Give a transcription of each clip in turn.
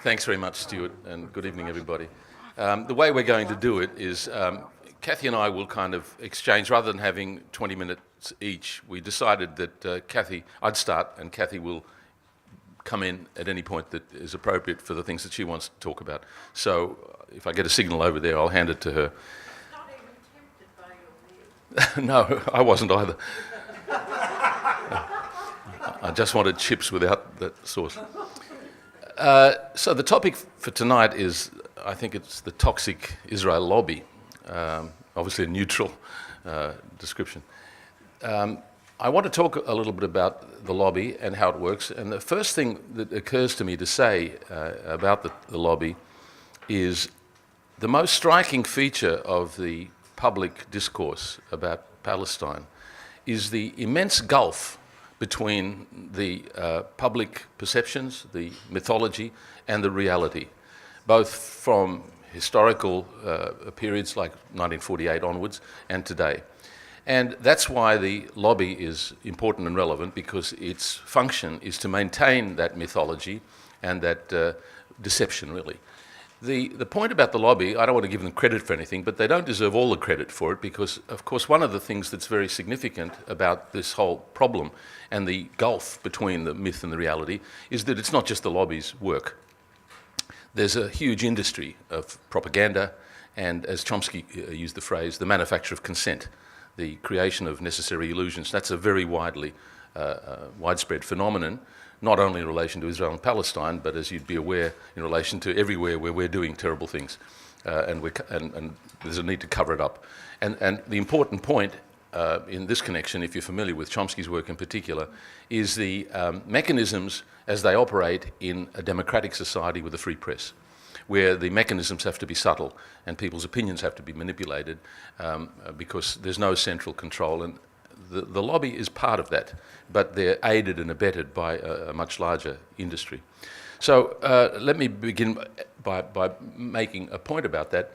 Thanks very much, Stuart, and good evening, everybody. The way we're going to do it is Cathy and I will kind of exchange, rather than having 20 minutes each, we decided that I'd start and Cathy will come in at any point that is appropriate for the things that she wants to talk about. So if I get a signal over there, I'll hand it to her. Not even tempted by your meal. No, I wasn't either. I just wanted chips without that sauce. So the topic for tonight is, I think it's the toxic Israel lobby, obviously a neutral description. I want to talk a little bit about the lobby and how it works, and the first thing that occurs to me to say about the lobby is the most striking feature of the public discourse about Palestine is the immense gulf between the public perceptions, the mythology, and the reality, both from historical periods like 1948 onwards and today. And that's why the lobby is important and relevant, because its function is to maintain that mythology and that deception, really. The point about the lobby, I don't want to give them credit for anything, but they don't deserve all the credit for it, because, of course, one of the things that's very significant about this whole problem and the gulf between the myth and the reality is that it's not just the lobby's work. There's a huge industry of propaganda and, as Chomsky used the phrase, the manufacture of consent, the creation of necessary illusions. That's a very widespread phenomenon, not only in relation to Israel and Palestine, but as you'd be aware, in relation to everywhere where we're doing terrible things, and there's a need to cover it up. And the important point in this connection, if you're familiar with Chomsky's work in particular, is the mechanisms as they operate in a democratic society with a free press, where the mechanisms have to be subtle and people's opinions have to be manipulated because there's no central control. And the lobby is part of that, but they're aided and abetted by a much larger industry. So let me begin by making a point about that.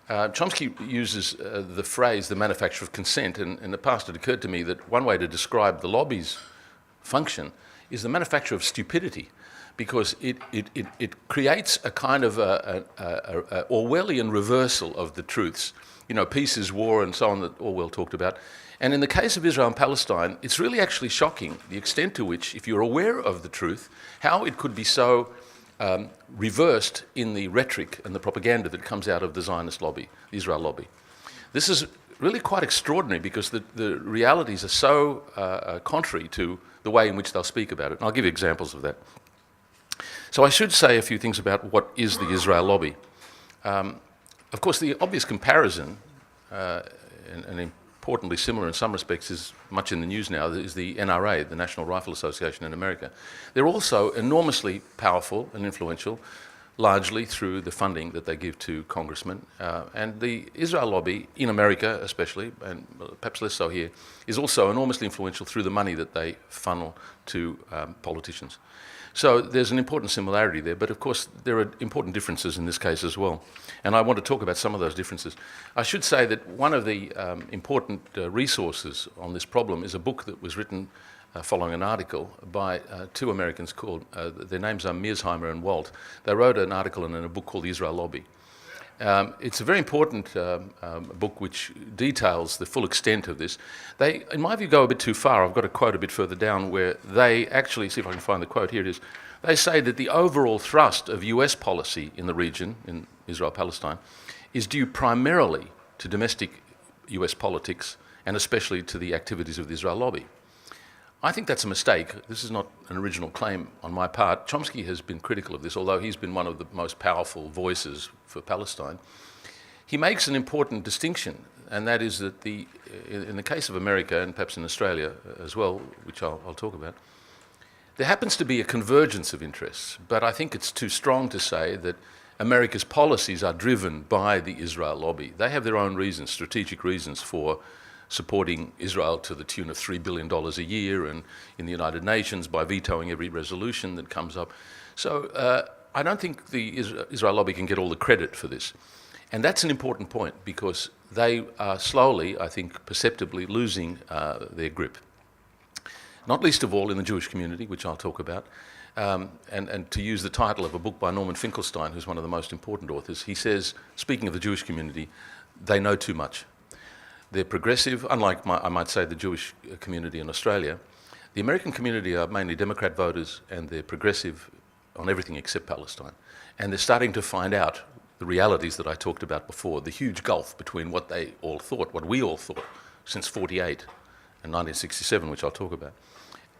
Chomsky uses the phrase, the manufacture of consent, and in the past it occurred to me that one way to describe the lobby's function is the manufacture of stupidity, because it creates a kind of a Orwellian reversal of the truths. You know, peace is war and so on, that Orwell talked about. And in the case of Israel and Palestine, it's really actually shocking the extent to which, if you're aware of the truth, how it could be so reversed in the rhetoric and the propaganda that comes out of the Zionist lobby, the Israel lobby. This is really quite extraordinary, because the realities are so contrary to the way in which they'll speak about it. And I'll give you examples of that. So I should say a few things about what is the Israel lobby. Of course, the obvious comparison, and importantly similar in some respects, is much in the news now, is the NRA, the National Rifle Association in America. They're also enormously powerful and influential, largely through the funding that they give to congressmen. And the Israel lobby, in America especially, and perhaps less so here, is also enormously influential through the money that they funnel to politicians. So there's an important similarity there, but of course there are important differences in this case as well. And I want to talk about some of those differences. I should say that one of the important resources on this problem is a book that was written following an article by two Americans called, their names are Mearsheimer and Walt. They wrote an article in a book called The Israel Lobby. It's a very important book which details the full extent of this. They, in my view, go a bit too far. I've got a quote a bit further down where they actually, see if I can find the quote, here it is. They say that the overall thrust of US policy in the region, in Israel-Palestine, is due primarily to domestic US politics and especially to the activities of the Israel lobby. I think that's a mistake. This is not an original claim on my part. Chomsky has been critical of this, although he's been one of the most powerful voices for Palestine. He makes an important distinction, and that is that in the case of America, and perhaps in Australia as well, which I'll talk about, there happens to be a convergence of interests, but I think it's too strong to say that America's policies are driven by the Israel lobby. They have their own reasons, strategic reasons for supporting Israel to the tune of $3 billion a year, and in the United Nations by vetoing every resolution that comes up. So I don't think the Israel lobby can get all the credit for this. And that's an important point, because they are slowly, I think, perceptibly losing their grip. Not least of all in the Jewish community, which I'll talk about. And to use the title of a book by Norman Finkelstein, who's one of the most important authors, he says, speaking of the Jewish community, they know too much. They're progressive, unlike, I might say, the Jewish community in Australia. The American community are mainly Democrat voters, and they're progressive on everything except Palestine. And they're starting to find out the realities that I talked about before, the huge gulf between what they all thought, what we all thought since 48 and 1967, which I'll talk about.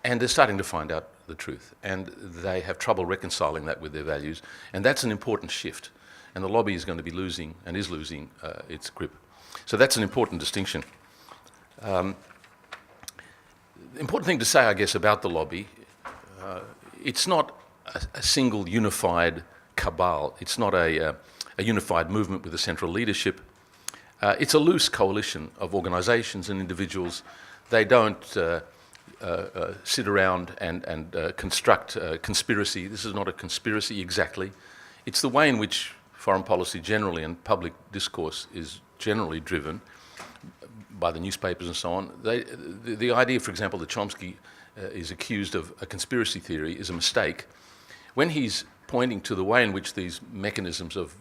And they're starting to find out the truth. And they have trouble reconciling that with their values. And that's an important shift. And the lobby is going to be losing, and is losing, its grip. So that's an important distinction. The important thing to say, I guess, about the lobby, it's not a single unified cabal. It's not a unified movement with a central leadership. It's a loose coalition of organisations and individuals. They don't sit around and construct a conspiracy. This is not a conspiracy exactly. It's the way in which foreign policy generally and public discourse is generally driven by the newspapers and so on. The idea, for example, that Chomsky is accused of a conspiracy theory is a mistake. When he's pointing to the way in which these mechanisms of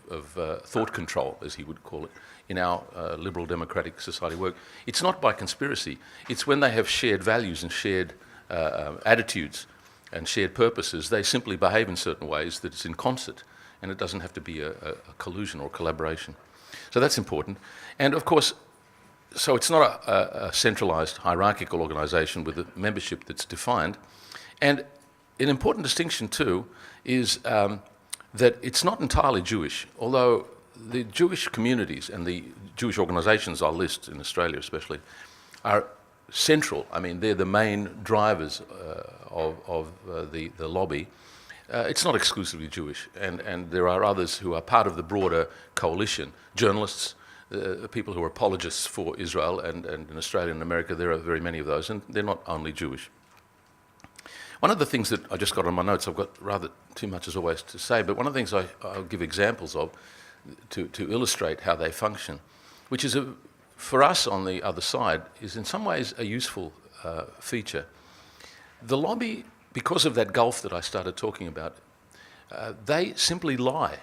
thought control, as he would call it, in our liberal democratic society work, it's not by conspiracy. It's when they have shared values and shared attitudes and shared purposes, they simply behave in certain ways that it's in concert, and it doesn't have to be a collusion or collaboration. So that's important. And of course, so it's not a centralised hierarchical organisation with a membership that's defined. And an important distinction too is that it's not entirely Jewish, although the Jewish communities and the Jewish organisations I'll list, in Australia especially, are central. I mean, they're the main drivers of the lobby. It's not exclusively Jewish, and there are others who are part of the broader coalition. Journalists, people who are apologists for Israel, and in Australia and America there are very many of those, and they're not only Jewish. One of the things that I just got on my notes, I've got rather too much as always to say, but one of the things I'll give examples of to illustrate how they function, which is, for us on the other side, is in some ways a useful feature. The lobby, because of that gulf that I started talking about, they simply lie.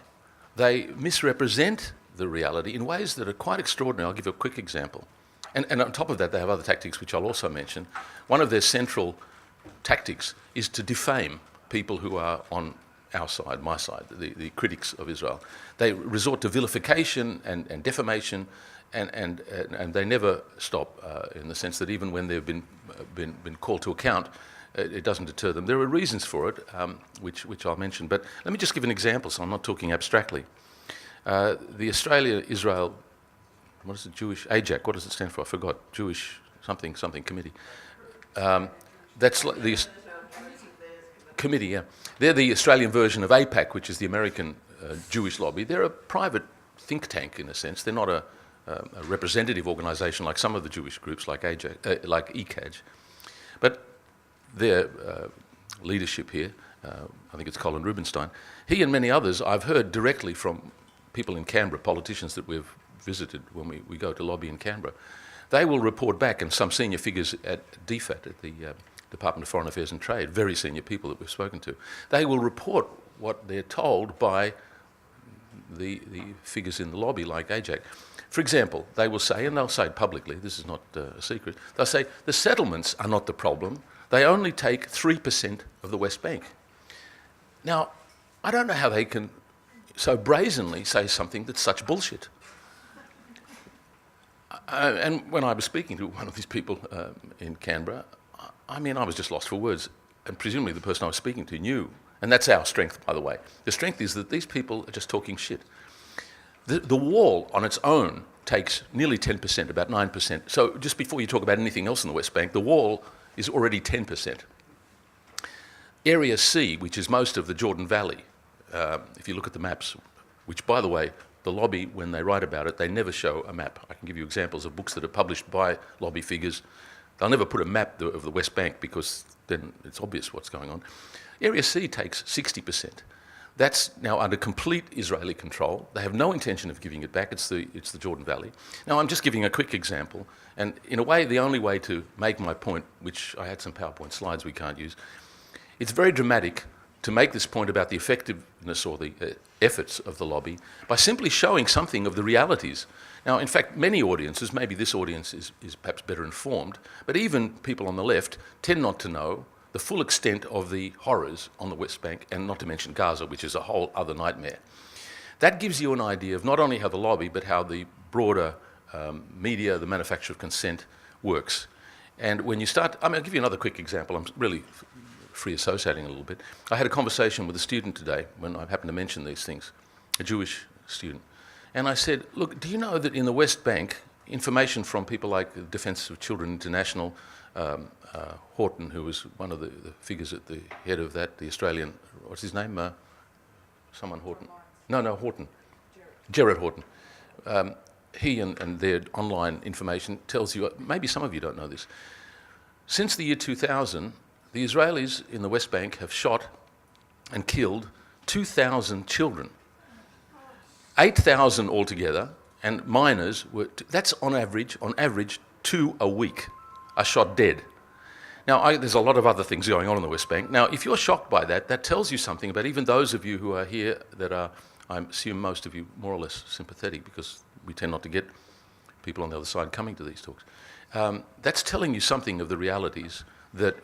They misrepresent the reality in ways that are quite extraordinary. I'll give a quick example. And on top of that, they have other tactics, which I'll also mention. One of their central tactics is to defame people who are on our side, my side, the critics of Israel. They resort to vilification and defamation, and they never stop in the sense that even when they've been called to account, it doesn't deter them. There are reasons for it, which I'll mention. But let me just give an example, so I'm not talking abstractly. The Australia-Israel, what is it, Jewish, AJAC, what does it stand for? I forgot, Jewish something committee. That's like the committee, yeah. They're the Australian version of APAC, which is the American Jewish lobby. They're a private think tank, in a sense. They're not a representative organisation like some of the Jewish groups, like AJAC, like ECAJ. But their leadership here, I think it's Colin Rubinstein, he and many others I've heard directly from people in Canberra, politicians that we've visited when we go to lobby in Canberra. They will report back, and some senior figures at DFAT, at the Department of Foreign Affairs and Trade, very senior people that we've spoken to, they will report what they're told by the figures in the lobby, like AJAC. For example, they will say, and they'll say it publicly, this is not a secret, they'll say the settlements are not the problem, they only take 3% of the West Bank. Now, I don't know how they can so brazenly say something that's such bullshit. And when I was speaking to one of these people in Canberra, I mean, I was just lost for words. And presumably the person I was speaking to knew. And that's our strength, by the way. The strength is that these people are just talking shit. The wall on its own takes nearly 10%, about 9%. So just before you talk about anything else in the West Bank, the wall is already 10%. Area C, which is most of the Jordan Valley, if you look at the maps, which, by the way, the lobby, when they write about it, they never show a map. I can give you examples of books that are published by lobby figures. They'll never put a map of the West Bank because then it's obvious what's going on. Area C takes 60%. That's now under complete Israeli control. They have no intention of giving it back. It's the Jordan Valley. Now, I'm just giving a quick example. And in a way, the only way to make my point, which I had some PowerPoint slides we can't use, it's very dramatic to make this point about the effectiveness or the efforts of the lobby by simply showing something of the realities. Now, in fact, many audiences, maybe this audience is perhaps better informed, but even people on the left tend not to know the full extent of the horrors on the West Bank, and not to mention Gaza, which is a whole other nightmare. That gives you an idea of not only how the lobby, but how the broader media, the manufacture of consent, works. And when you start, I'll give you another quick example. I'm really free associating a little bit. I had a conversation with a student today when I happened to mention these things, a Jewish student. And I said, look, do you know that in the West Bank, information from people like the Defence of Children International, Horton, who was one of the figures at the head of that, the Australian, what's his name? Someone Horton. No, Horton. Gerard Horton. He and their online information tells you, maybe some of you don't know this, since the year 2000, the Israelis in the West Bank have shot and killed 2,000 children. 8,000 altogether, and minors were, that's on average 2 a week are shot dead. Now, there's a lot of other things going on in the West Bank. Now, if you're shocked by that, that tells you something about even those of you who are here that are, I assume most of you, more or less sympathetic, because we tend not to get people on the other side coming to these talks. That's telling you something of the realities that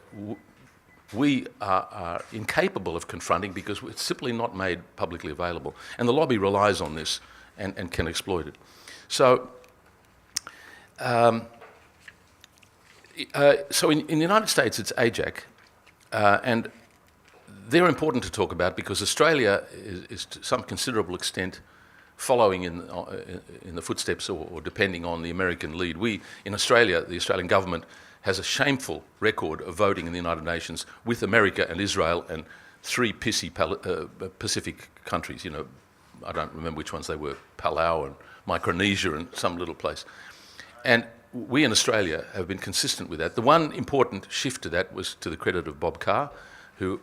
we are incapable of confronting because it's simply not made publicly available. And the lobby relies on this and can exploit it. So, in the United States, it's AJAC, and they're important to talk about because Australia is to some considerable extent following in the footsteps or depending on the American lead. We, in Australia, the Australian government has a shameful record of voting in the United Nations with America and Israel and 3 pissy Pacific countries. You know, I don't remember which ones they were, Palau and Micronesia and some little place. And we in Australia have been consistent with that. The one important shift to that was to the credit of Bob Carr, who,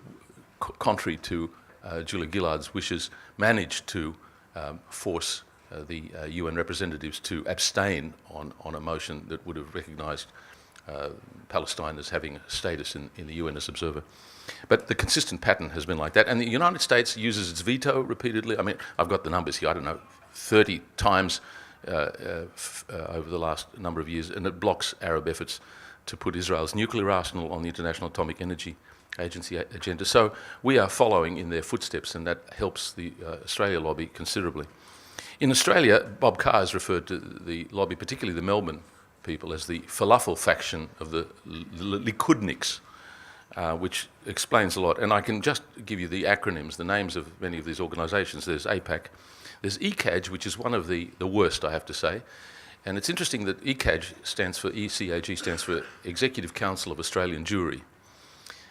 contrary to Julia Gillard's wishes, managed to force the UN representatives to abstain on a motion that would have recognised Palestine as having a status in the UN as observer. But the consistent pattern has been like that. And the United States uses its veto repeatedly. I mean, I've got the numbers here, I don't know, 30 times over the last number of years, and it blocks Arab efforts to put Israel's nuclear arsenal on the International Atomic Energy Agency agenda. So we are following in their footsteps, and that helps the Australia lobby considerably. In Australia, Bob Carr has referred to the lobby, particularly the Melbourne people, as the falafel faction of the Likudniks, which explains a lot. And I can just give you the acronyms, the names of many of these organisations. There's APAC, there's ECAG, which is one of the worst, I have to say. And it's interesting that ECAG stands for, ECAG stands for Executive Council of Australian Jewry.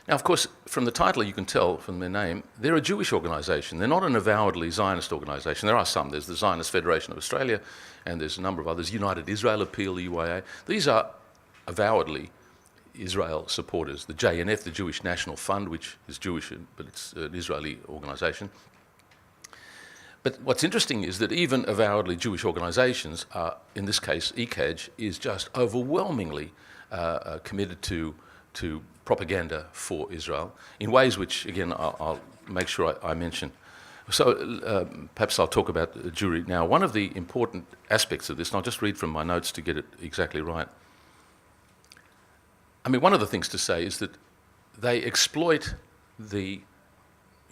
Now, of course, from the title you can tell from their name, they're a Jewish organisation. They're not an avowedly Zionist organisation. There are some. There's the Zionist Federation of Australia, and there's a number of others. United Israel Appeal, the UIA. These are avowedly Israel supporters. The JNF, the Jewish National Fund, which is Jewish, but it's an Israeli organisation. But what's interesting is that even avowedly Jewish organisations are, in this case, ECAG, is just overwhelmingly committed to propaganda for Israel in ways which, again, I'll make sure I mention. So perhaps I'll talk about Jewry now. One of the important aspects of this, and I'll just read from my notes to get it exactly right. I mean, one of the things to say is that they exploit the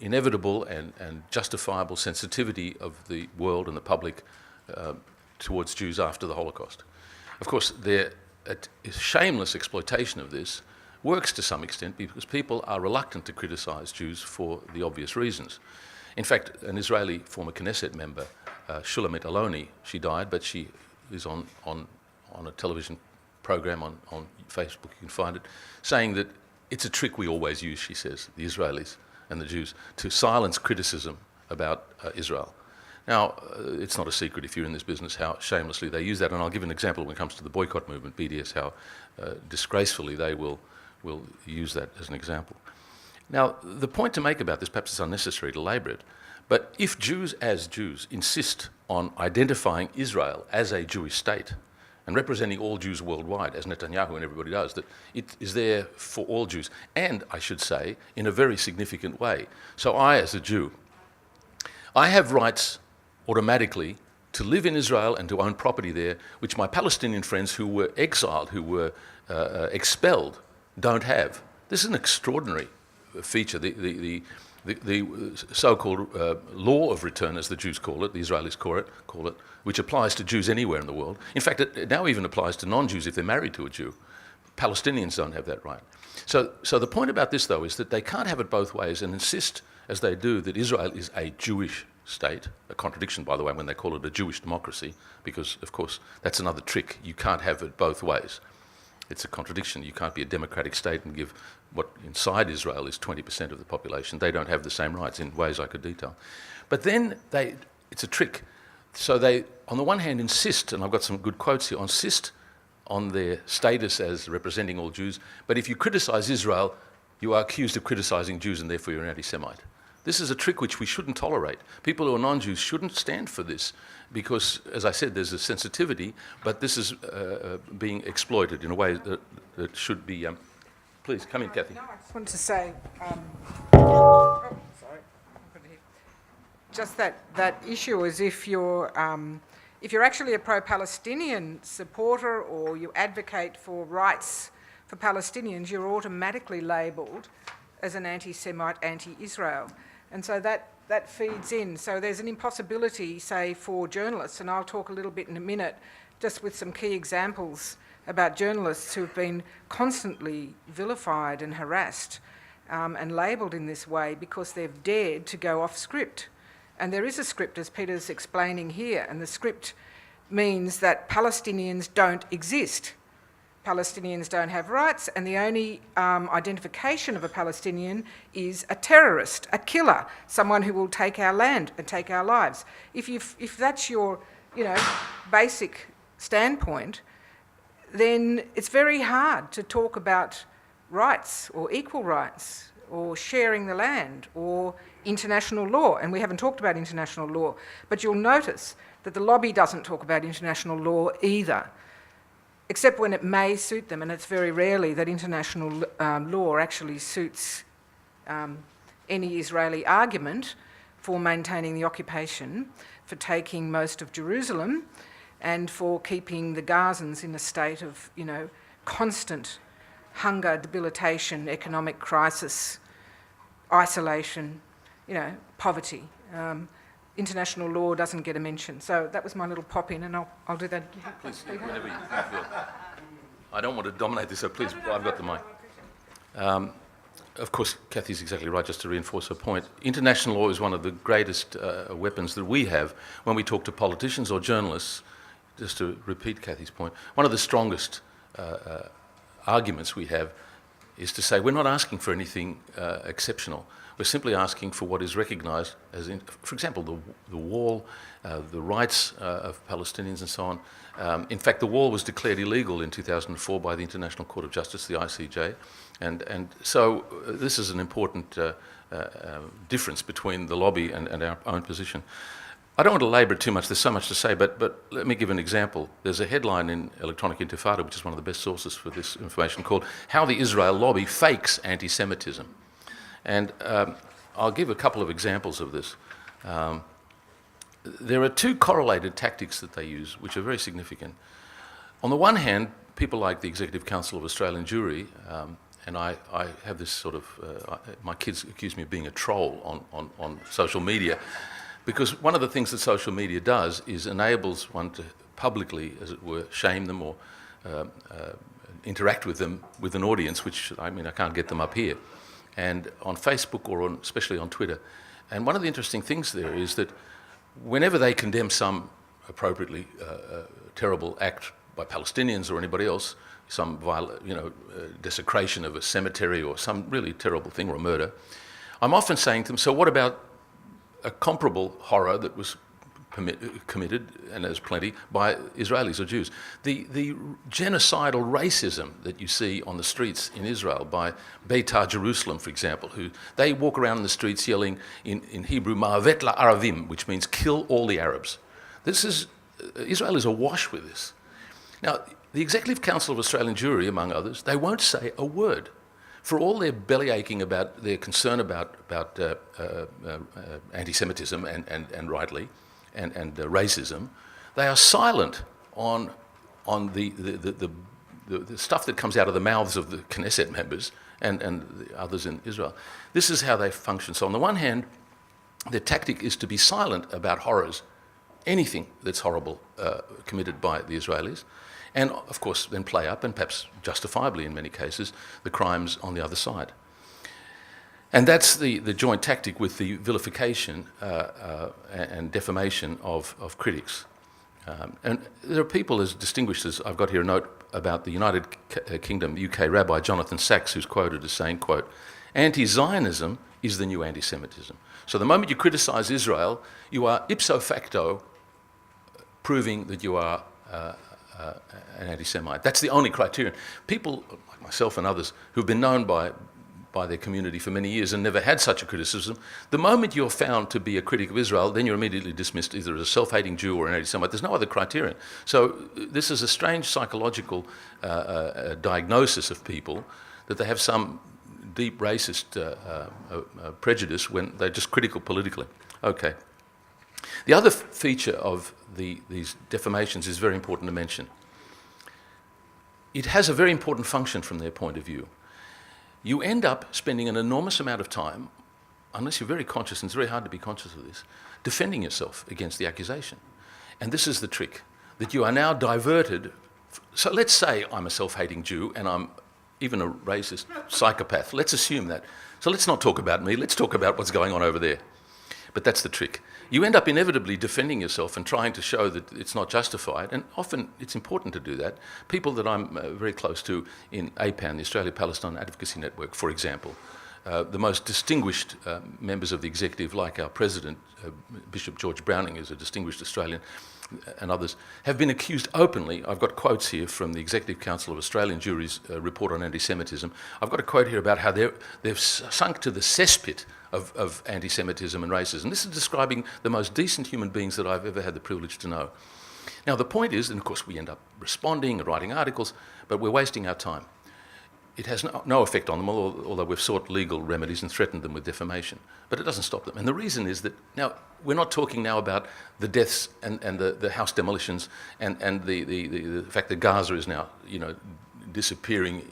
inevitable and justifiable sensitivity of the world and the public towards Jews after the Holocaust. Of course, their shameless exploitation of this works to some extent because people are reluctant to criticise Jews for the obvious reasons. In fact, an Israeli former Knesset member, Shulamit Aloni, she died, but she is on a television program on Facebook, you can find it, saying that it's a trick we always use, she says, the Israelis and the Jews, to silence criticism about Israel. Now, it's not a secret if you're in this business how shamelessly they use that, and I'll give an example when it comes to the boycott movement, BDS, how disgracefully they will use that as an example. Now, the point to make about this, perhaps it's unnecessary to labour it, but if Jews as Jews insist on identifying Israel as a Jewish state, and representing all Jews worldwide, as Netanyahu and everybody does, that it is there for all Jews, and, I should say, in a very significant way. So I, as a Jew, I have rights automatically to live in Israel and to own property there, which my Palestinian friends who were exiled, who were expelled, don't have. This is an extraordinary feature. The so-called law of return, as the Jews call it, the Israelis call it, which applies to Jews anywhere in the world. In fact, it now even applies to non-Jews if they're married to a Jew. Palestinians don't have that right. So the point about this, though, is that they can't have it both ways and insist, as they do, that Israel is a Jewish state, a contradiction, by the way, when they call it a Jewish democracy, because, of course, that's another trick. You can't have it both ways. It's a contradiction. You can't be a democratic state and give what inside Israel is 20% of the population. They don't have the same rights in ways I could detail. But then it's a trick. So they, on the one hand, insist, and I've got some good quotes here, insist on their status as representing all Jews, but if you criticize Israel, you are accused of criticizing Jews and therefore you're an anti-Semite. This is a trick which we shouldn't tolerate. People who are non-Jews shouldn't stand for this because, as I said, there's a sensitivity, but this is being exploited in a way that should be... Please, come in, Cathy. No, I just want to say, just that issue is if you're actually a pro-Palestinian supporter or you advocate for rights for Palestinians, you're automatically labelled as an anti-Semite, anti-Israel. And so that feeds in. So there's an impossibility, say, for journalists, and I'll talk a little bit in a minute, just with some key examples about journalists who've been constantly vilified and harassed and labelled in this way because they've dared to go off script. And there is a script, as Peter's explaining here, and the script means that Palestinians don't exist. Palestinians don't have rights, and the only identification of a Palestinian is a terrorist, a killer, someone who will take our land and take our lives. If that's your, basic standpoint, then it's very hard to talk about rights or equal rights or sharing the land or international law. And we haven't talked about international law, but you'll notice that the lobby doesn't talk about international law either, except when it may suit them, and it's very rarely that international law actually suits any Israeli argument for maintaining the occupation, for taking most of Jerusalem, and for keeping the Gazans in a state of, constant hunger, debilitation, economic crisis, isolation, poverty. International law doesn't get a mention. So that was my little pop-in, and I'll do that. Please, whenever you feel. I don't want to dominate this, so please, I've got the mic. Of course, Cathy's exactly right, just to reinforce her point. International law is one of the greatest weapons that we have when we talk to politicians or journalists. Just to repeat Cathy's point, one of the strongest arguments we have is to say we're not asking for anything exceptional. We're simply asking for what is recognised as, for example, the wall, the rights of Palestinians and so on. In fact, the wall was declared illegal in 2004 by the International Court of Justice, the ICJ. And so this is an important difference between the lobby and our own position. I don't want to labour it too much, there's so much to say, but let me give an example. There's a headline in Electronic Intifada, which is one of the best sources for this information, called "How the Israel Lobby Fakes Anti-Semitism." And I'll give a couple of examples of this. There are two correlated tactics that they use, which are very significant. On the one hand, people like the Executive Council of Australian Jewry, and I have this sort of, my kids accuse me of being a troll on social media, because one of the things that social media does is enables one to publicly, as it were, shame them or interact with them with an audience, which, I can't get them up here, and on Facebook or especially on Twitter. And one of the interesting things there is that whenever they condemn some appropriately terrible act by Palestinians or anybody else, some desecration of a cemetery or some really terrible thing or a murder, I'm often saying to them, so what about a comparable horror that was committed, and there's plenty, by Israelis or Jews? The genocidal racism that you see on the streets in Israel by Beitar Jerusalem, for example, who they walk around in the streets yelling in Hebrew, Ma'avet la'aravim, which means kill all the Arabs. Israel is awash with this. Now, the Executive Council of Australian Jewry, among others, they won't say a word. For all their bellyaching about their concern about anti-Semitism and rightly, and racism, they are silent on the stuff that comes out of the mouths of the Knesset members and the others in Israel. This is how they function. So on the one hand, their tactic is to be silent about horrors, anything that's horrible committed by the Israelis, and of course then play up, and perhaps justifiably in many cases, the crimes on the other side. And that's the joint tactic with the vilification and defamation of critics. And there are people as distinguished as, I've got here a note about the United Kingdom UK Rabbi Jonathan Sacks, who's quoted as saying, quote, "Anti-Zionism is the new anti-Semitism." So the moment you criticise Israel, you are ipso facto proving that you are an anti-Semite. That's the only criterion. People like myself and others who've been known by their community for many years and never had such a criticism, the moment you're found to be a critic of Israel, then you're immediately dismissed either as a self-hating Jew or an anti-Semite. There's no other criterion. So this is a strange psychological diagnosis of people, that they have some deep racist prejudice when they're just critical politically. Okay. The other feature of these defamations is very important to mention. It has a very important function from their point of view. You end up spending an enormous amount of time, unless you're very conscious, and it's very hard to be conscious of this, defending yourself against the accusation. And this is the trick, that you are now diverted. So let's say I'm a self-hating Jew and I'm even a racist psychopath. Let's assume that. So let's not talk about me, let's talk about what's going on over there. But that's the trick. You end up inevitably defending yourself and trying to show that it's not justified, and often it's important to do that. People that I'm very close to in APAN, the Australia-Palestine Advocacy Network, for example, the most distinguished members of the executive, like our president, Bishop George Browning, is a distinguished Australian, and others, have been accused openly. I've got quotes here from the Executive Council of Australian Jury's report on anti-Semitism. I've got a quote here about how they've sunk to the cesspit of anti-Semitism and racism. This is describing the most decent human beings that I've ever had the privilege to know. Now the point is, and of course we end up responding and writing articles, but we're wasting our time. It has no effect on them, although we've sought legal remedies and threatened them with defamation. But it doesn't stop them. And the reason is that, now, we're not talking now about the deaths and the house demolitions and the fact that Gaza is now, disappearing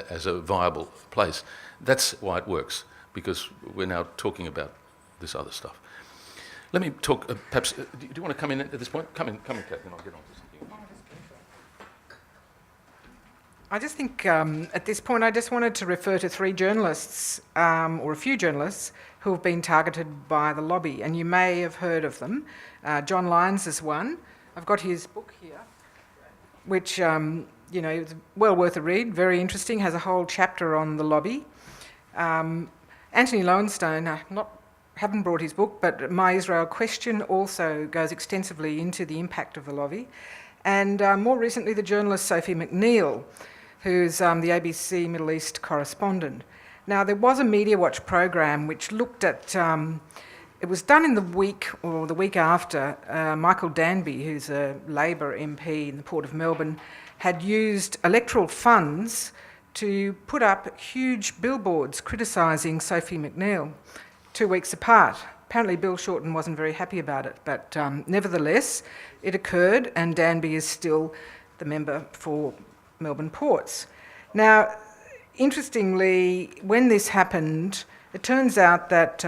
as a viable place. That's why it works, because we're now talking about this other stuff. Let me talk, perhaps, do you want to come in at this point? Come in, Cathy, and I'll get on to something. I just think at this point I just wanted to refer to three journalists, or a few journalists, who have been targeted by the lobby, and you may have heard of them. John Lyons is one. I've got his book here, which, is well worth a read, very interesting, has a whole chapter on the lobby. Anthony Lowenstone, haven't brought his book, but My Israel Question also goes extensively into the impact of the lobby. And more recently, the journalist Sophie McNeill, who's the ABC Middle East correspondent. Now, there was a Media Watch program which looked at, it was done in the week or the week after Michael Danby, who's a Labor MP in the Port of Melbourne, had used electoral funds to put up huge billboards criticising Sophie McNeill 2 weeks apart. Apparently Bill Shorten wasn't very happy about it, but nevertheless, it occurred, and Danby is still the member for Melbourne Ports. Now, interestingly, when this happened, it turns out that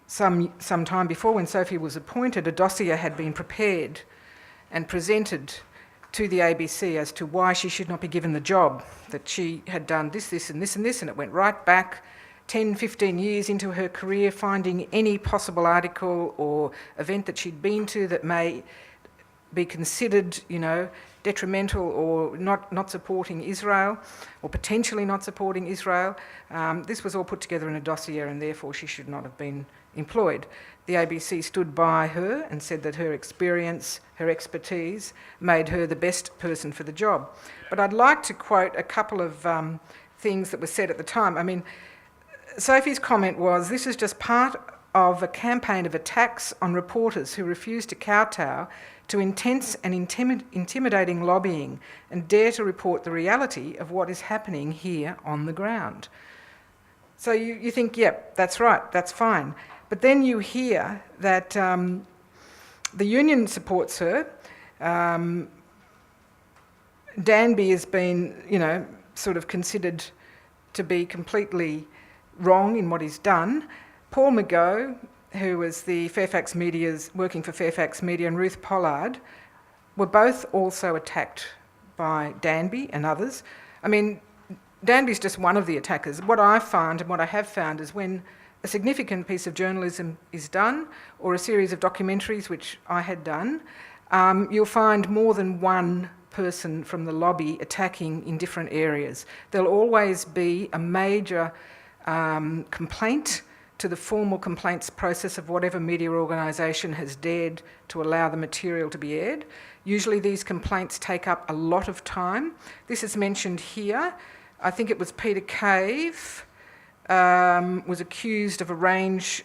some time before, when Sophie was appointed, a dossier had been prepared and presented to the ABC as to why she should not be given the job, that she had done this, this and this and this, and it went right back 10, 15 years into her career, finding any possible article or event that she'd been to that may be considered, detrimental or not supporting Israel, or potentially not supporting Israel. This was all put together in a dossier, and therefore she should not have been employed. The ABC stood by her and said that her experience, her expertise, made her the best person for the job. But I'd like to quote a couple of things that were said at the time. I mean, Sophie's comment was, "This is just part of a campaign of attacks on reporters who refuse to kowtow to intense and intimidating lobbying and dare to report the reality of what is happening here on the ground. So you think, yep, that's right, that's fine. But then you hear that the union supports her. Danby has been, sort of considered to be completely wrong in what he's done. Paul McGough, who was working for Fairfax Media, and Ruth Pollard were both also attacked by Danby and others. I mean, Danby's just one of the attackers. What I find and what I have found is when a significant piece of journalism is done, or a series of documentaries, which I had done, you'll find more than one person from the lobby attacking in different areas. There'll always be a major complaint to the formal complaints process of whatever media organisation has dared to allow the material to be aired. Usually these complaints take up a lot of time. This is mentioned here. I think it was Peter Cave was accused of a range,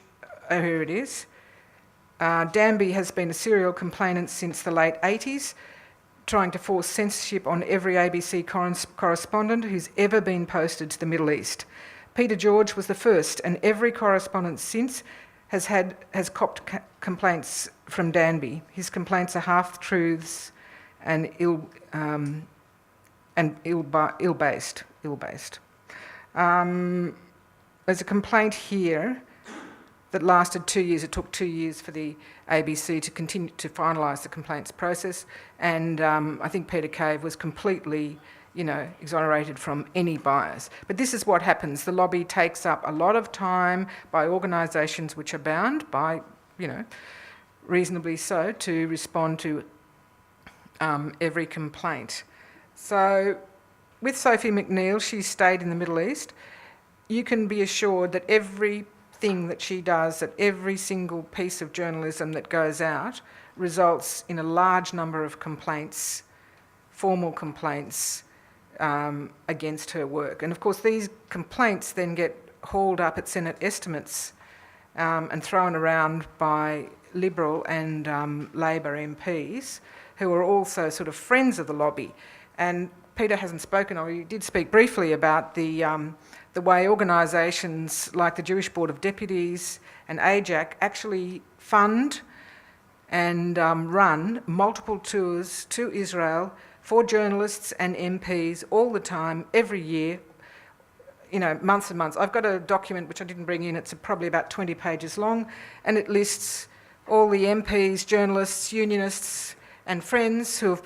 here it is. Danby has been a serial complainant since the late 80s, trying to force censorship on every ABC correspondent who's ever been posted to the Middle East. Peter George was the first, and every correspondent since has copped complaints from Danby. His complaints are half-truths and ill-based. There's a complaint here that lasted 2 years. It took 2 years for the ABC to continue to finalise the complaints process, and I think Peter Cave was completely exonerated from any bias. But this is what happens. The lobby takes up a lot of time by organisations which are bound by, reasonably so, to respond to every complaint. So with Sophie McNeill, she stayed in the Middle East. You can be assured that everything that she does, that every single piece of journalism that goes out results in a large number of complaints, formal complaints, against her work. And of course these complaints then get hauled up at Senate estimates and thrown around by Liberal and Labor MPs who are also sort of friends of the lobby. And Peter hasn't spoken, or he did speak briefly about the way organisations like the Jewish Board of Deputies and AJAC actually fund and run multiple tours to Israel for journalists and MPs all the time, every year, months and months. I've got a document which I didn't bring in, it's probably about 20 pages long, and it lists all the MPs, journalists, unionists and friends who've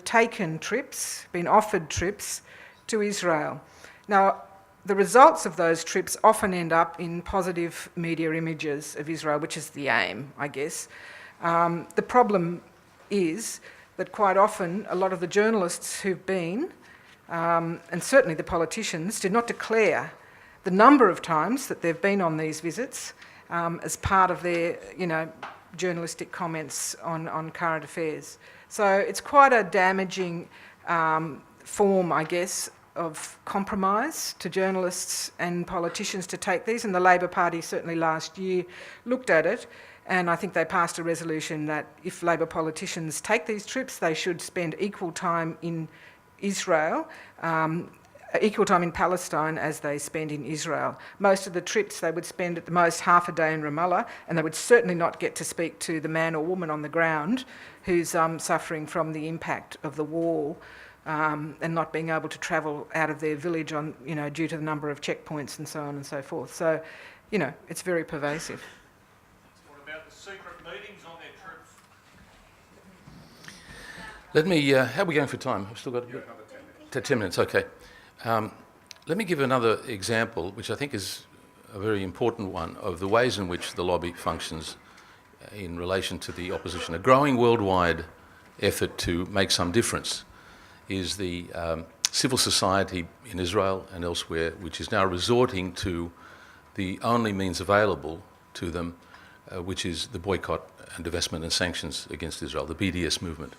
taken trips, been offered trips to Israel. Now, the results of those trips often end up in positive media images of Israel, which is the aim, I guess. The problem is that quite often a lot of the journalists who've been, and certainly the politicians, did not declare the number of times that they've been on these visits as part of their, journalistic comments on current affairs. So it's quite a damaging form, I guess, of compromise to journalists and politicians to take these, and the Labor Party certainly last year looked at it, and I think they passed a resolution that if Labor politicians take these trips, they should spend equal time in Israel, equal time in Palestine as they spend in Israel. Most of the trips they would spend at the most half a day in Ramallah, and they would certainly not get to speak to the man or woman on the ground who's suffering from the impact of the war and not being able to travel out of their village on, due to the number of checkpoints and so on and so forth. So, it's very pervasive. What about the secret meetings on their trips? Let me, how are we going for time? I've still got another 10 minutes, okay. Let me give another example, which I think is a very important one, of the ways in which the lobby functions in relation to the opposition. A growing worldwide effort to make some difference is the civil society in Israel and elsewhere, which is now resorting to the only means available to them, which is the boycott and divestment and sanctions against Israel, the BDS movement.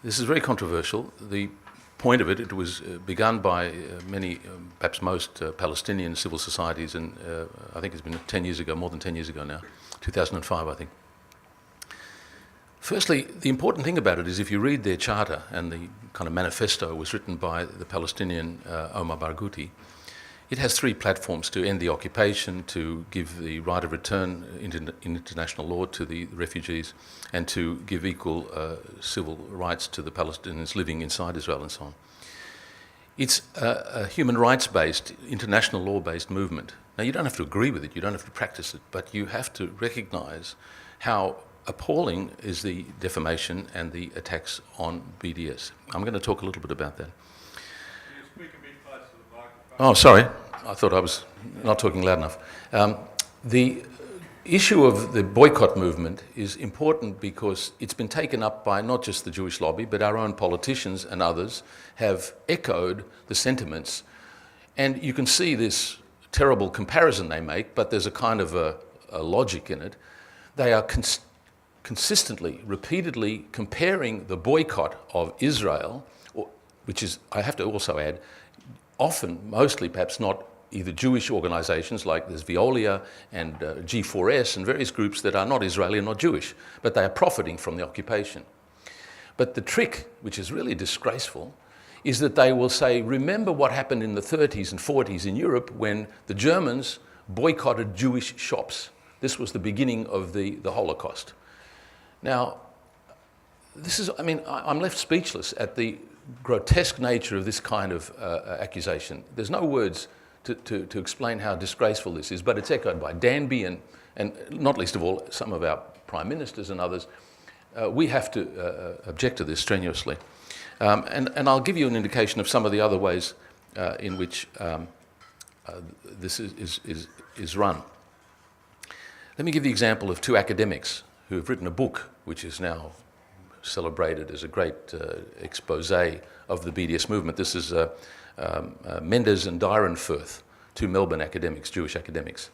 This is very controversial. The point of it, it was begun by many, perhaps most Palestinian civil societies, and I think it's been 10 years ago, more than 10 years ago now, 2005 I think. Firstly, the important thing about it is if you read their charter, and the kind of manifesto was written by the Palestinian Omar Barghouti, it has three platforms: to end the occupation, to give the right of return in international law to the refugees, and to give equal civil rights to the Palestinians living inside Israel, and so on. It's a human rights-based, international law-based movement. Now, you don't have to agree with it, you don't have to practice it, but you have to recognise how appalling is the defamation and the attacks on BDS. I'm going to talk a little bit about that. Can you speak a bit closer to the microphone? Oh, sorry. I thought I was not talking loud enough. The issue of the boycott movement is important because it's been taken up by not just the Jewish lobby, but our own politicians and others have echoed the sentiments. And you can see this terrible comparison they make, but there's a kind of a logic in it. They are consistently, repeatedly comparing the boycott of Israel, which is, I have to also add, often, mostly perhaps not either Jewish organisations like there's Veolia and G4S and various groups that are not Israeli and not Jewish, but they are profiting from the occupation. But the trick, which is really disgraceful, is that they will say, remember what happened in the 30s and 40s in Europe when the Germans boycotted Jewish shops. This was the beginning of the Holocaust. Now, this is, I mean, I'm left speechless at the grotesque nature of this kind of accusation. There's no words to explain how disgraceful this is, but it's echoed by Danby and not least of all some of our prime ministers and others. We have to object to this strenuously. And I'll give you an indication of some of the other ways in which this is run. Let me give the example of two academics who have written a book which is now celebrated as a great expose of the BDS movement. This is Mendes and Dierenfurth, two Melbourne academics, Jewish academics.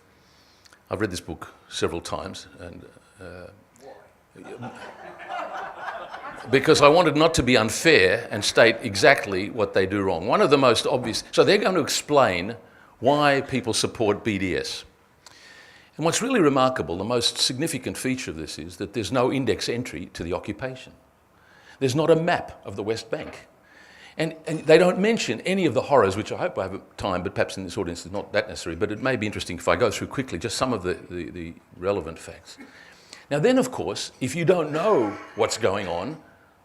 I've read this book several times, and because I wanted not to be unfair and state exactly what they do wrong. One of the most obvious, so they're going to explain why people support BDS. And what's really remarkable, the most significant feature of this is that there's no index entry to the occupation. There's not a map of the West Bank. And they don't mention any of the horrors, which I hope I have time, but perhaps in this audience it's not that necessary, but it may be interesting if I go through quickly just some of the relevant facts. Now then, of course, if you don't know what's going on,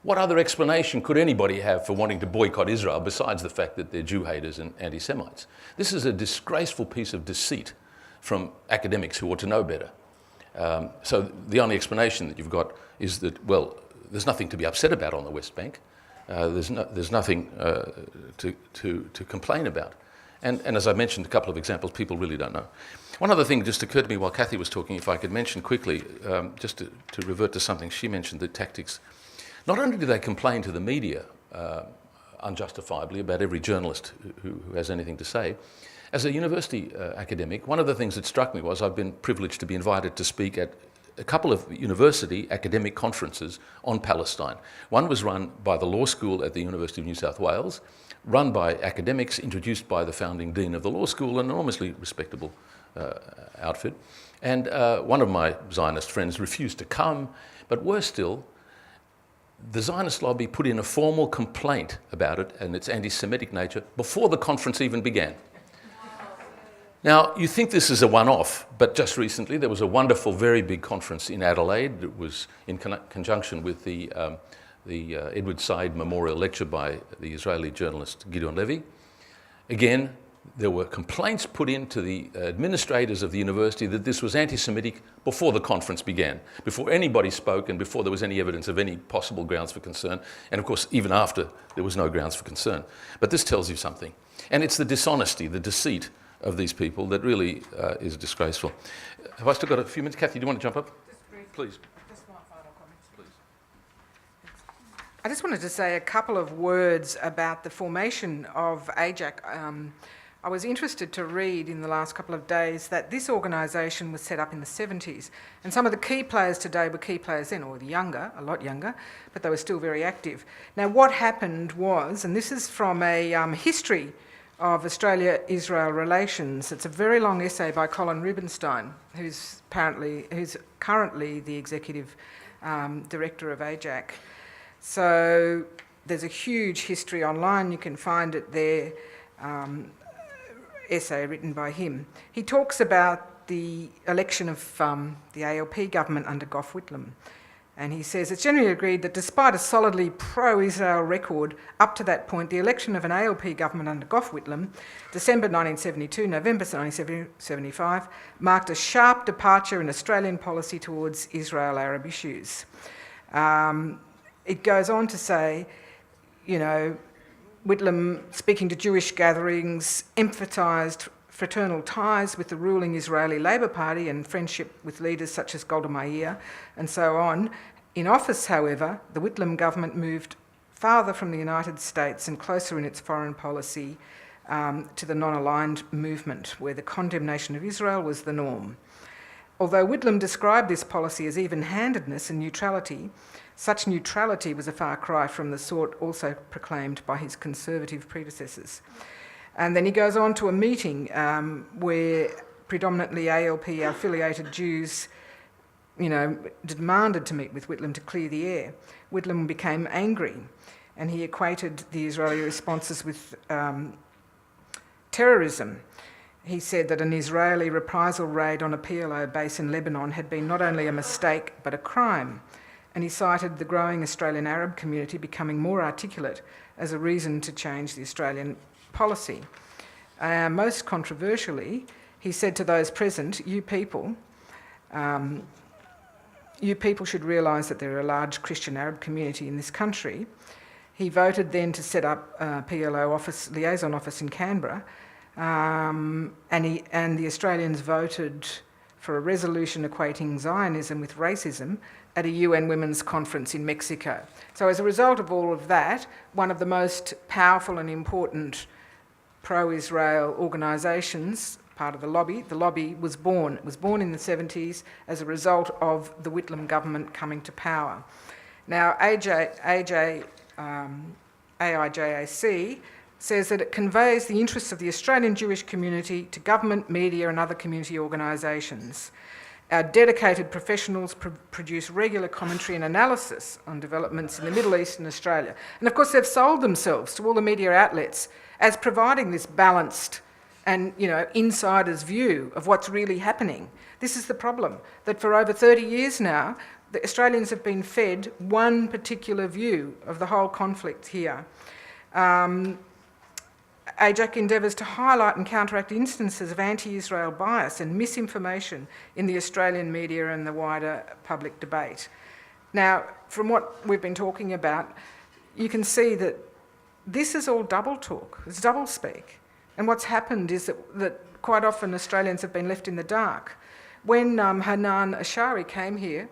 what other explanation could anybody have for wanting to boycott Israel besides the fact that they're Jew haters and anti-Semites? This is a disgraceful piece of deceit from academics who ought to know better. So the only explanation that you've got is that, well, there's nothing to be upset about on the West Bank. There's nothing to complain about. And as I mentioned, a couple of examples, people really don't know. One other thing just occurred to me while Cathy was talking, if I could mention quickly, just to revert to something she mentioned, the tactics. Not only do they complain to the media unjustifiably about every journalist who has anything to say, as a university academic, one of the things that struck me was I've been privileged to be invited to speak at a couple of university academic conferences on Palestine. One was run by the law school at the University of New South Wales, run by academics, introduced by the founding dean of the law school, an enormously respectable outfit. And one of my Zionist friends refused to come, but worse still, the Zionist Lobby put in a formal complaint about it and its anti-Semitic nature before the conference even began. Now, you think this is a one-off, but just recently there was a wonderful, very big conference in Adelaide. It was in conjunction with the Edward Said Memorial Lecture by the Israeli journalist Gideon Levy. Again, there were complaints put in to the administrators of the university that this was anti-Semitic before the conference began, before anybody spoke and before there was any evidence of any possible grounds for concern. And of course, even after, there was no grounds for concern. But this tells you something. And it's the dishonesty, the deceit of these people that really is disgraceful. Have I still got a few minutes? Cathy, do you want to jump up? Please. Just one final comment. Please. I just wanted to say a couple of words about the formation of AJAC. I was interested to read in the last couple of days that this organisation was set up in the 70s, and some of the key players today were key players then, or younger, a lot younger, but they were still very active. Now what happened was, and this is from a history of Australia-Israel relations. It's a very long essay by Colin Rubenstein, who's currently the executive director of AJAC. So there's a huge history online, you can find it there, essay written by him. He talks about the election of the ALP government under Gough Whitlam. And he says, it's generally agreed that despite a solidly pro-Israel record up to that point, the election of an ALP government under Gough Whitlam, December 1972, November 1975, marked a sharp departure in Australian policy towards Israel-Arab issues. It goes on to say, you know, Whitlam, speaking to Jewish gatherings, emphatised fraternal ties with the ruling Israeli Labor Party and friendship with leaders such as Golda Meir and so on. In office, however, the Whitlam government moved farther from the United States and closer in its foreign policy to the non-aligned movement, where the condemnation of Israel was the norm. Although Whitlam described this policy as even-handedness and neutrality, such neutrality was a far cry from the sort also proclaimed by his conservative predecessors. And then he goes on to a meeting where predominantly ALP-affiliated Jews, you know, demanded to meet with Whitlam to clear the air. Whitlam became angry, and he equated the Israeli responses with terrorism. He said that an Israeli reprisal raid on a PLO base in Lebanon had been not only a mistake, but a crime. And he cited the growing Australian Arab community becoming more articulate as a reason to change the Australian policy. Most controversially, he said to those present, you people should realise that there are a large Christian Arab community in this country. He voted then to set up a PLO liaison office in Canberra, and the Australians voted for a resolution equating Zionism with racism at a UN Women's Conference in Mexico. So as a result of all of that, one of the most powerful and important pro-Israel organisations, part of the lobby was born. It was born in the 70s as a result of the Whitlam government coming to power. Now, AIJAC says that it conveys the interests of the Australian Jewish community to government, media and other community organisations. Our dedicated professionals produce regular commentary and analysis on developments in the Middle East and Australia. And of course they've sold themselves to all the media outlets as providing this balanced and, you know, insider's view of what's really happening. This is the problem, that for over 30 years now, the Australians have been fed one particular view of the whole conflict here. AJAC endeavours to highlight and counteract instances of anti-Israel bias and misinformation in the Australian media and the wider public debate. Now, from what we've been talking about, you can see that this is all double talk, it's double speak. And what's happened is that quite often Australians have been left in the dark. When Hanan Ashari came here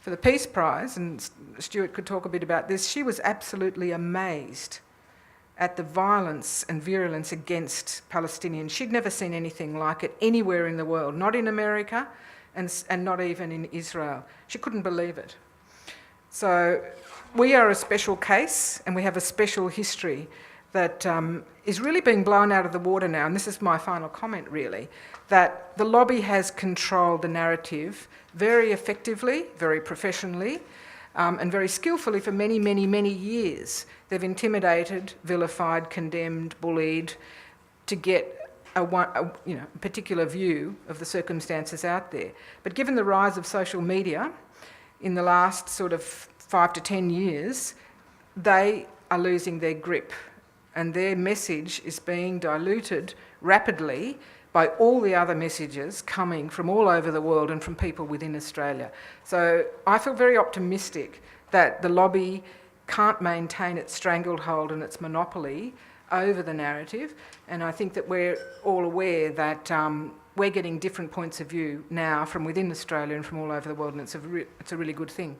for the Peace Prize, and Stuart could talk a bit about this, she was absolutely amazed at the violence and virulence against Palestinians. She'd never seen anything like it anywhere in the world, not in America and not even in Israel. She couldn't believe it. So we are a special case and we have a special history that is really being blown out of the water now, and this is my final comment really, that the lobby has controlled the narrative very effectively, very professionally, and very skillfully for many, many, many years. They've intimidated, vilified, condemned, bullied to get a particular view of the circumstances out there. But given the rise of social media in the last sort of 5 to 10 years, they are losing their grip and their message is being diluted rapidly by all the other messages coming from all over the world and from people within Australia. So I feel very optimistic that the lobby can't maintain its stranglehold and its monopoly over the narrative, and I think that we're all aware that we're getting different points of view now from within Australia and from all over the world, and it's a really good thing.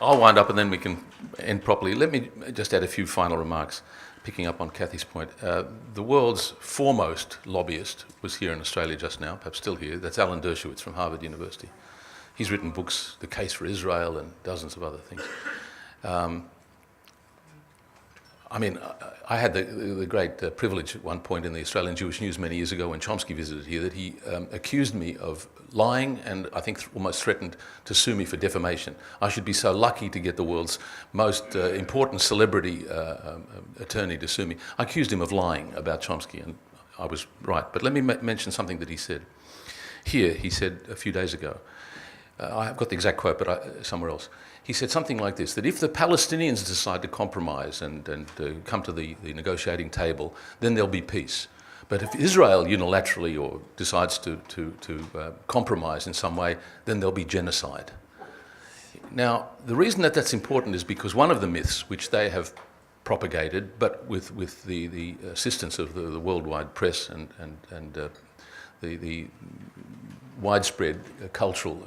I'll wind up and then we can end properly. Let me just add a few final remarks, picking up on Cathy's point. The world's foremost lobbyist was here in Australia just now, perhaps still here. That's Alan Dershowitz from Harvard University. He's written books, The Case for Israel and dozens of other things. I mean, I had the great privilege at one point in the Australian Jewish News many years ago when Chomsky visited here that he accused me of lying and I think almost threatened to sue me for defamation. I should be so lucky to get the world's most important celebrity attorney to sue me. I accused him of lying about Chomsky and I was right. But let me mention something that he said. Here, he said a few days ago, I've got the exact quote, but somewhere else. He said something like this, that if the Palestinians decide to compromise and come to the negotiating table, then there'll be peace. But if Israel unilaterally or decides to compromise in some way, then there'll be genocide. Now, the reason that that's important is because one of the myths which they have propagated, but with the assistance of the worldwide press and the widespread cultural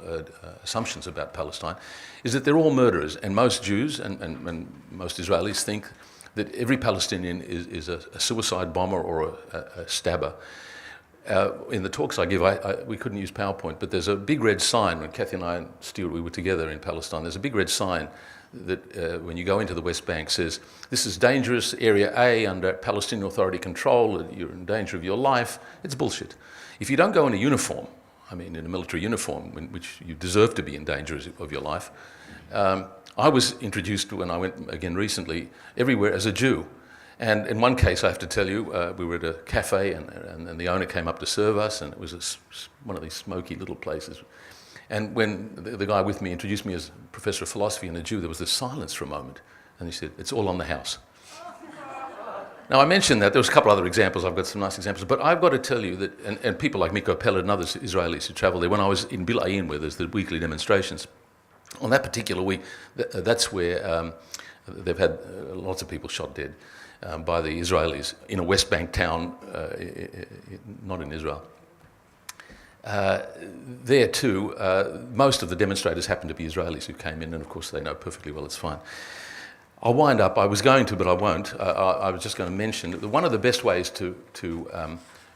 assumptions about Palestine, is that they're all murderers. And most Jews and most Israelis think that every Palestinian is a suicide bomber or a stabber. In the talks I give, we couldn't use PowerPoint, but there's a big red sign. When Cathy and I and Stuart, we were together in Palestine, there's a big red sign that when you go into the West Bank says, this is dangerous, Area A under Palestinian Authority control, you're in danger of your life. It's bullshit. If you don't go in a uniform, I mean in a military uniform, which you deserve to be in danger of your life, I was introduced when I went again recently everywhere as a Jew. And in one case, I have to tell you, we were at a cafe and the owner came up to serve us, and it was one of these smoky little places. And when the guy with me introduced me as professor of philosophy and a Jew, there was this silence for a moment. And he said, it's all on the house. Now, I mentioned that. There was a couple other examples. I've got some nice examples. But I've got to tell you that, and people like Miko Peled and others Israelis who travel there, when I was in Bilayin, where there's the weekly demonstrations, on that particular week, that's where they've had lots of people shot dead by the Israelis in a West Bank town, not in Israel. There too, most of the demonstrators happen to be Israelis who came in, and of course they know perfectly well it's fine. I'll wind up, I was going to, but I won't. I was just going to mention that one of the best ways to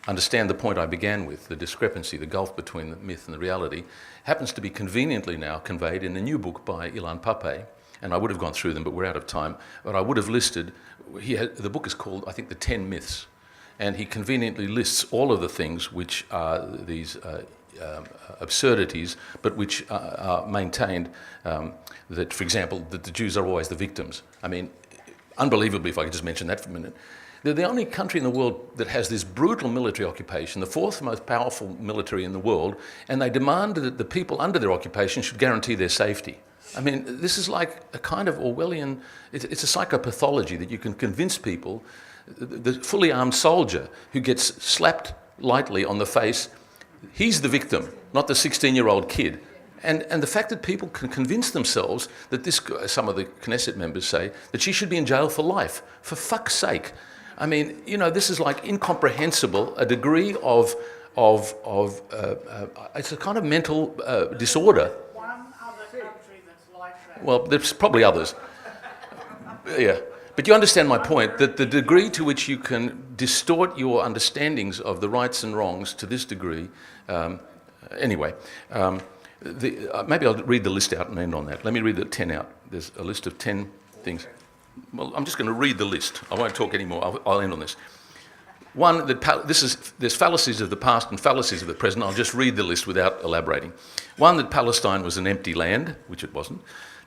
understand the point I began with, the discrepancy, the gulf between the myth and the reality, happens to be conveniently now conveyed in a new book by Ilan Pappé, and I would have gone through them, but we're out of time. But I would have listed, the book is called, I think, The 10 Myths, and he conveniently lists all of the things which are these absurdities, but which are maintained that, for example, that the Jews are always the victims. I mean, unbelievably, if I could just mention that for a minute, they're the only country in the world that has this brutal military occupation, the fourth most powerful military in the world, and they demand that the people under their occupation should guarantee their safety. I mean, this is like a kind of Orwellian, it's a psychopathology that you can convince people, the fully armed soldier who gets slapped lightly on the face, he's the victim, not the 16-year-old kid. And the fact that people can convince themselves that this, some of the Knesset members say, that she should be in jail for life, for fuck's sake. I mean, you know, this is like incomprehensible, a degree of it's a kind of mental disorder. One other country that's like that. Well, there's probably others. Yeah. But you understand my point, that the degree to which you can distort your understandings of the rights and wrongs to this degree, anyway, maybe I'll read the list out and end on that. Let me read the 10 out. There's a list of 10 things. Well, I'm just going to read the list. I won't talk anymore. I'll end on this. One, there's fallacies of the past and fallacies of the present. I'll just read the list without elaborating. One, that Palestine was an empty land, which it wasn't.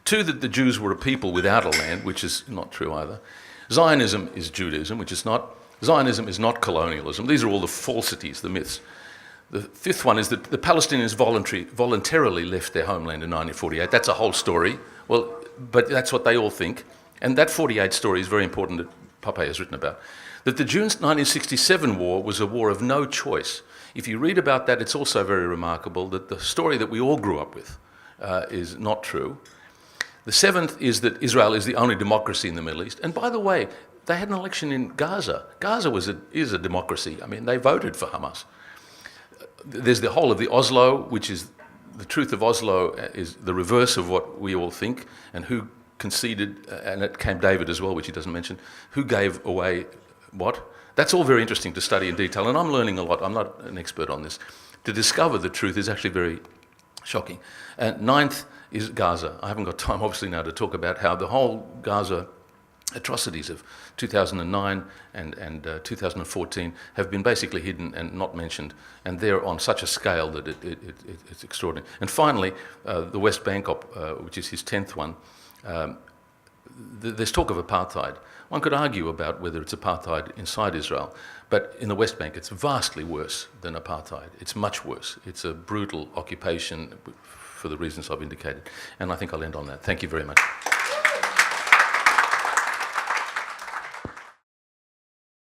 Two, that the Jews were a people without a land, which is not true either. Zionism is Judaism, which is not. Zionism is not colonialism. These are all the falsities, the myths. The fifth one is that the Palestinians voluntarily left their homeland in 1948. That's a whole story. Well, but that's what they all think. And that 48 story is very important that Pappé has written about. That the June 1967 war was a war of no choice. If you read about that, it's also very remarkable that the story that we all grew up with is not true. The seventh is that Israel is the only democracy in the Middle East. And by the way, they had an election in Gaza. Gaza is a democracy. I mean, they voted for Hamas. There's the whole of the Oslo, which is the truth of Oslo is the reverse of what we all think, and who conceded, and at Camp David as well, which he doesn't mention, who gave away what. That's all very interesting to study in detail, and I'm learning a lot. I'm not an expert on this. To discover the truth is actually very shocking. And ninth is Gaza. I haven't got time, obviously, now to talk about how the whole Gaza atrocities of 2009 and 2014 have been basically hidden and not mentioned, and they're on such a scale that it's extraordinary. And finally, the West Bank which is his 10th one, there's talk of apartheid. One could argue about whether it's apartheid inside Israel, but in the West Bank it's vastly worse than apartheid. It's much worse. It's a brutal occupation for the reasons I've indicated. And I think I'll end on that. Thank you very much.